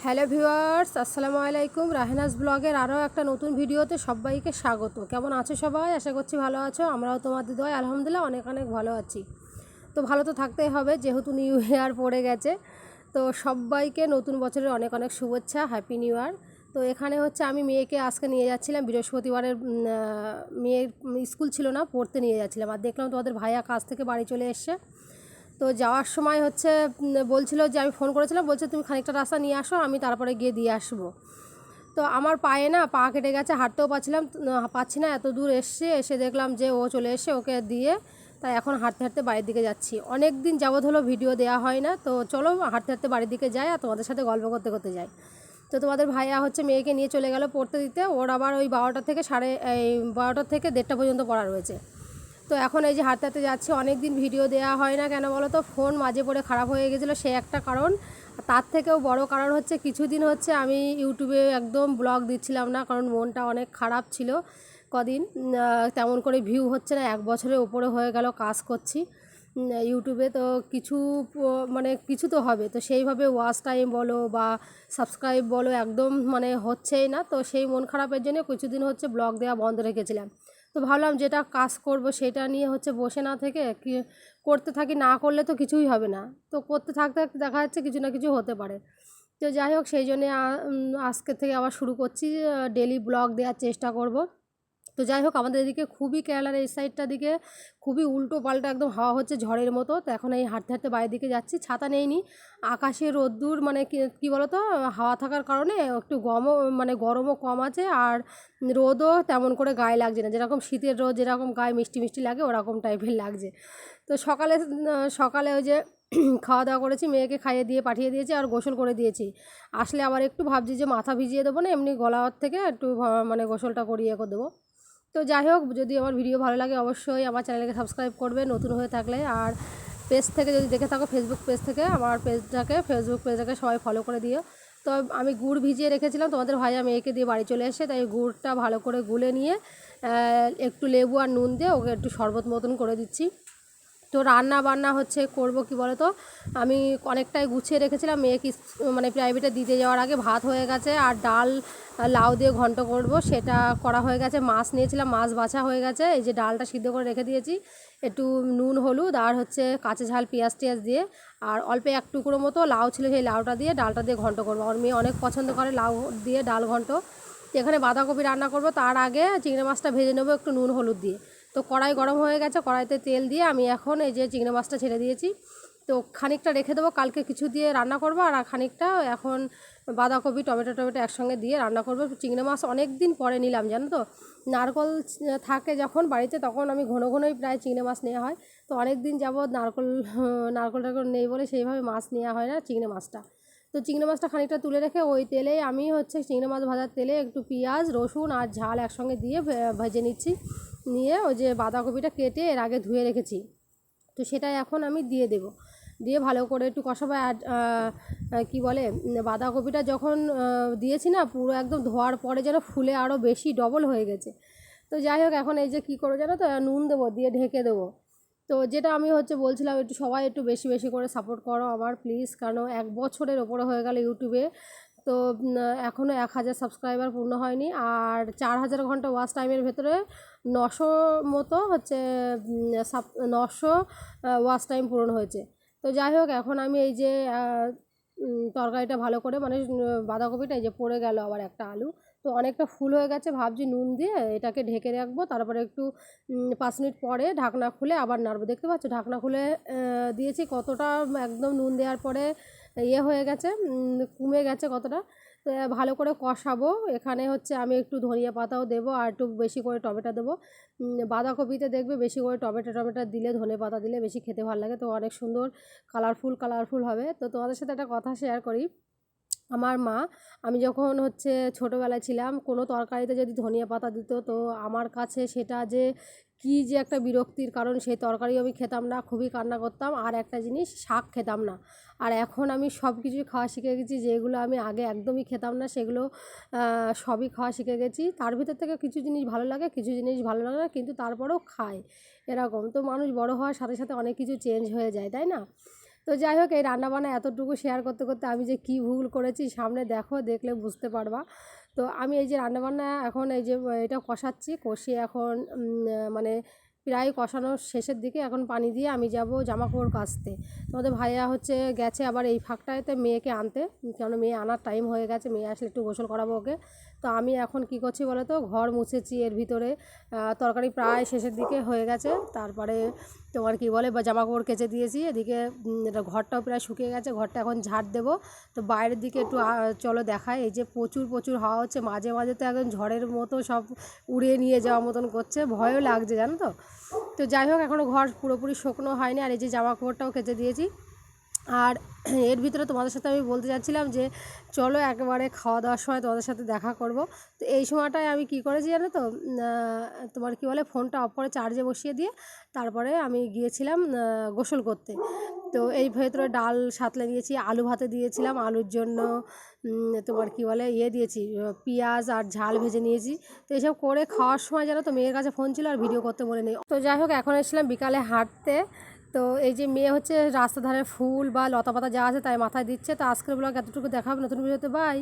Hello viewers, আসসালামু আলাইকুম। রাহেনাজ ব্লগের আরও একটা নতুন ভিডিওতে সবাইকে স্বাগত। কেমন আছো সবাই? আশা করছি ভালো আছো। আমরাও তোমাদের দোয়ায় আলহামদুলিল্লাহ অনেক অনেক ভালো আছি। তো ভালো তো থাকতেই হবে, যেহেতু নিউ ইয়ার পড়ে গেছে। তো সবাইকে নতুন বছরের অনেক অনেক শুভেচ্ছা, হ্যাপি নিউ ইয়ার। তো এখানে হচ্ছে আমি মেয়েকে আজকে নিয়ে যাচ্ছিলাম, বৃহস্পতিবারের মেয়ের স্কুল ছিল না, পড়তে নিয়ে যাচ্ছিলাম। আর দেখলাম তোমাদের ভাইয়া কাজ থেকে বাড়ি চলে এসছে। তো যাওয়ার সময় হচ্ছে বলছিল যে, আমি ফোন করেছিলাম, বলছে তুমি খানিকটা রাস্তা নিয়ে আসো, আমি তারপরে গিয়ে দিয়ে আসবো। তো আমার পায়ে না পা কেটে গেছে, হাঁটতেও পাচ্ছি না। এত দূর এসে দেখলাম যে ও চলে এসে, ওকে দিয়ে তাই এখন হাঁটতে হাঁটতে বাড়ির দিকে যাচ্ছি। অনেক দিন যাবৎ হলো ভিডিও দেওয়া হয় না, তো চলো হাঁটতে হাঁটতে বাড়ির দিকে যাই আর তোমাদের সাথে গল্প করতে করতে যাই। তো তোমাদের ভাইয়া হচ্ছে মেয়েকে নিয়ে চলে গেল পড়তে দিতে। ওর আবার ওই 12টা থেকে 12টা থেকে 1:30 পর্যন্ত পড়া রয়েছে। তো এখন এই যে হাঁটতে হাঁটতে যাচ্ছি। অনেক দিন ভিডিও দেওয়া হয় না, কেন বলো তো, ফোন মাঝে পড়ে খারাপ হয়ে গেছিলো, সে একটা কারণ। তার থেকেও বড় কারণ হচ্ছে কিছুদিন হচ্ছে আমি ইউটিউবে একদম ব্লগ দিচ্ছিলাম না, কারণ মনটা অনেক খারাপ ছিল কদিন। তেমন করে ভিউ হচ্ছে না, 1 বছরের উপরে হয়ে গেল কাজ করছি ইউটিউবে। তো কিছু মানে কিছু তো হবে, তো সেইভাবে ওয়াচ টাইম বলো বা সাবস্ক্রাইব বলো একদম মানে হচ্ছেই না। তো সেই মন খারাপের জন্য কিছুদিন হচ্ছে ব্লগ দেওয়া বন্ধ রেখেছিলাম। তো ভাবলাম যেটা কাজ করব সেটা নিয়ে হচ্ছে বসে না থেকে কি করতে থাকি, না করলে তো কিছুই হবে না। তো করতে থাকতে থাকতে দেখা যাচ্ছে কিছু না কিছু হতে পারে। তো যাই হোক, সেই জন্যে আজকে থেকে আবার শুরু করছি, ডেলি ব্লগ দেওয়ার চেষ্টা করব। তো যাই হোক, আমাদের এদিকে খুবই, কেরালার এই সাইডটার দিকে খুবই উল্টো পাল্টা একদম হাওয়া হচ্ছে ঝড়ের মতো। তো এখন এই হাঁটতে হাঁটতে বাইরের দিকে যাচ্ছি, ছাতা নেইনি। আকাশে রোদ্দুর মানে কী বলো তো, হাওয়া থাকার কারণে একটু মানে গরমও কম আছে, আর রোদও তেমন করে গায়ে লাগছে না। যেরকম শীতের রোদ যেরকম গায়ে মিষ্টি মিষ্টি লাগে, ওরকম টাইপের লাগছে। তো সকালে ওই যে খাওয়া দাওয়া করেছি, মেয়েকে খাইয়ে দিয়ে পাঠিয়ে দিয়েছি আর গোসল করে দিয়েছি। আসলে আবার একটু ভাবছি যে মাথা ভিজিয়ে দেবো না, এমনি গলার থেকে একটু মানে গোসলটা করিয়ে দেবো। তো যাই হোক, যদি আমার ভিডিও ভালো লাগে অবশ্যই আমার চ্যানেলকে সাবস্ক্রাইব করবে নতুন হয়ে থাকলে। আর পেজ থেকে যদি দেখে থাকো, ফেসবুক পেজ থেকে আমার ফেসবুক পেজটাকে সবাই ফলো করে দিও। তো আমি গুড় ভিজিয়ে রেখেছিলাম, তোমাদের ভাইয়া মেয়েকে দিয়ে বাড়ি চলে এসে, তাই গুড়টা ভালো করে গুলে নিয়ে একটু লেবু আর নুন দিয়ে ওকে একটু শরবত মতন করে দিচ্ছি। তো রান্না বান্না হচ্ছে করব কি বলো তো, আমি অনেকটাই গুছিয়ে রেখেছিলাম। মেয়েকে মানে প্রাইভেটে দিতে যাওয়ার আগে ভাত হয়ে গেছে, আর ডাল লাউ দিয়ে ঘন্ট করব, সেটা করা হয়ে গেছে। মাছ নিয়েছিলাম, মাছ বাছা হয়ে গেছে। এই যে ডালটা সিদ্ধ করে রেখে দিয়েছি, একটু নুন হলুদ আর হচ্ছে কাঁচা ঝাল পেঁয়াজ টিয়াজ দিয়ে, আর অল্প এক টুকরো মতো লাউ ছিল, সেই লাউটা দিয়ে ডালটা দিয়ে ঘন্ট করবো। আমার মেয়ে অনেক পছন্দ করে লাউ দিয়ে ডাল ঘন্ট। এখানে বাঁধাকপি রান্না করব, তার আগে চিংড়ি মাছটা ভেজে নেবো একটু নুন হলুদ দিয়ে। তো কড়াই গরম হয়ে গেছে, কড়াইতে তেল দিয়ে আমি এখন এই যে চিংড়ি মাছটা ছেড়ে দিয়েছি। তো খানিকটা রেখে দেবো, কালকে কিছু দিয়ে রান্না করবো, আর খানিকটা এখন বাঁধাকপি টমেটো একসঙ্গে দিয়ে রান্না করবো। চিংড়ি মাছ অনেক দিন পরে নিলাম, জানো তো। নারকল থাকে যখন বাড়িতে, তখন আমি ঘনই প্রায় চিংড়ি মাছ নেওয়া হয়। তো অনেক দিন যাবৎ নারকল নেই বলে সেইভাবে মাছ নেওয়া হয় না চিংড়ি মাছটা। তো চিংড়ি মাছটা খানিকটা তুলে রেখে ওই তেলে আমি হচ্ছে চিংড়ি মাছ ভাজার তেলে একটু পেঁয়াজ রসুন আর ঝাল একসঙ্গে দিয়ে ভেজে নিচ্ছি। নিয়ে ওই যে বাঁধাকপিটা কেটে এর আগে ধুয়ে রেখেছি, তো সেটা এখন আমি দিয়ে দেব। দিয়ে ভালো করে একটু কষাবো। আর কী বলে, বাঁধাকপিটা যখন দিয়েছি না, পুরো একদম ধোয়ার পরে যেন ফুলে আরও বেশি ডবল হয়ে গেছে। তো যাই হোক, এখন এই যে কী করবো জানো তো, নুন দেবো, দিয়ে ঢেকে দেবো। তো যেটা আমি হচ্ছে বলছিলাম, একটু সবাই একটু বেশি বেশি করে সাপোর্ট করো আমার প্লিজ, কারণ 1 বছরের ওপরে হয়ে গেল ইউটিউবে। তো এখনও 1000 সাবস্ক্রাইবার পূর্ণ হয়নি, আর 4000 ঘন্টা ওয়াচ টাইমের ভেতরে 900 মতো হচ্ছে 900 ওয়াচ টাইম পূরণ হয়েছে। তো যাই হোক, এখন আমি এই যে তরকারিটা ভালো করে মানে বাঁধাকপিটা এই যে পড়ে গেল আবার একটা আলু, তো অনেকটা ফুল হয়ে গেছে, ভাবছি নুন দিয়ে এটাকে ঢেকে রাখবো। তারপরে একটু 5 মিনিট পরে ঢাকনা খুলে আবার নাড়বো। দেখতে পাচ্ছ ঢাকনা খুলে দিয়েছি, কতটা একদম নুন দেওয়ার পরে হয়ে গেছে, কমে গেছে কতটা। তো ভালো করে কষাবো। এখানে হচ্ছে আমি একটু ধনিয়া পাতাও দেবো, আর একটু বেশি করে টমেটো দেবো। বাঁধাকপিতে দেখবে বেশি করে টমেটো দিলে, ধনে পাতা দিলে বেশি খেতে ভালো লাগে। তো অনেক সুন্দর কালারফুল হবে। তো তোমাদের সাথে একটা কথা শেয়ার করি। আমার মা, আমি যখন হচ্ছে ছোটোবেলায় ছিলাম, কোনো তরকারিতে যদি ধনিয়া পাতা দিত, তো আমার কাছে সেটা যে কী যে একটা বিরক্তির কারণ, সেই তরকারিও আমি খেতাম না, খুবই কান্না করতাম। আর একটা জিনিস, শাক খেতাম না। আর এখন আমি সব কিছুই খাওয়া শিখে গেছি, যেগুলো আমি আগে একদমই খেতাম না, সেগুলো সবই খাওয়া শিখে গেছি। তার ভিতর থেকে কিছু জিনিস ভালো লাগে, কিছু জিনিস ভালো লাগে না, কিন্তু তারপরেও খাই, এরকম। তো মানুষ বড় হওয়ার সাথে সাথে অনেক কিছু চেঞ্জ হয়ে যায়, তাই না? তো যাই হোক, এই রান্নাবান্না এতটুকু শেয়ার করতে করতে আমি যে কী ভুল করেছি সামনে দেখলে বুঝতে পারবা। তো আমি এই যে রান্নাবান্না এখন এই যে এটা কষাচ্ছি, কষিয়ে এখন মানে প্রায় কষানোর শেষের দিকে এখন পানি দিয়ে আমি যাব জামাকাপড় কাচতে। তোমাদের ভাইয়া হচ্ছে গেছে আবার এই ফাঁকটাতে মেয়েকে আনতে, কারণ মেয়ে আনার টাইম হয়ে গেছে, মেয়ে আসলে একটু গোসল করাবো ওকে। তো আমি এখন কি করছি বলো তো, ঘর মুছেছি, এর ভিতরে তরকারি প্রায় শেষের দিকে হয়ে গেছে। তারপরে তোমার কি বলে বা জামাকাপড় কেচে দিয়েছি, এদিকে এটা ঘরটাও প্রায় শুকিয়ে গেছে, ঘরটা এখন ঝাড় দেবো। তো বাইরের দিকে একটু চলো দেখায়, এই যে প্রচুর প্রচুর হাওয়া হচ্ছে, মাঝে মাঝে তো একদম ঝড়ের মতো সব উড়িয়ে নিয়ে যাওয়ার মতন করছে, ভয়ও লাগছে জানো তো। তো যাই হোক, এখনও ঘর পুরোপুরি শুকনো হয়নি, আর এই যে জামা কাপড়টাও কেচে দিয়েছি। আর এর ভিতরে তোমাদের সাথে আমি বলতে চাচ্ছিলাম যে চলো একেবারে খাওয়া দাওয়ার সময় তোমাদের সাথে দেখা করব। তো এই সময়টায় আমি কি করেছি জানো তো, তোমার কি বলে, ফোনটা অফ করে চার্জে বসিয়ে দিয়ে তারপরে আমি গিয়েছিলাম গোসল করতে। তো এই ভেতরে ডাল সাঁতলে দিয়েছি, আলু ভাতে দিয়েছিলাম, আলুর জন্য তোমার কি বলে দিয়েছি, পেঁয়াজ আর ঝাল ভেজে নিয়েছি। তো এইসব করে খাওয়ার সময় জানো তো মেয়ের কাছে ফোন ছিল আর ভিডিও করতে বলে নেই। তো যাই হোক, এখন এসেছিলাম বিকালে হাঁটতে। তো এই যে মেয়ে হচ্ছে রাস্তা ধারে ফুল বা লতা পাতা যা আছে তাই মাথায় দিচ্ছে। তো আজকের ব্লগ এতটুকু দেখাবো, নতুন ভিডিওতে বাই।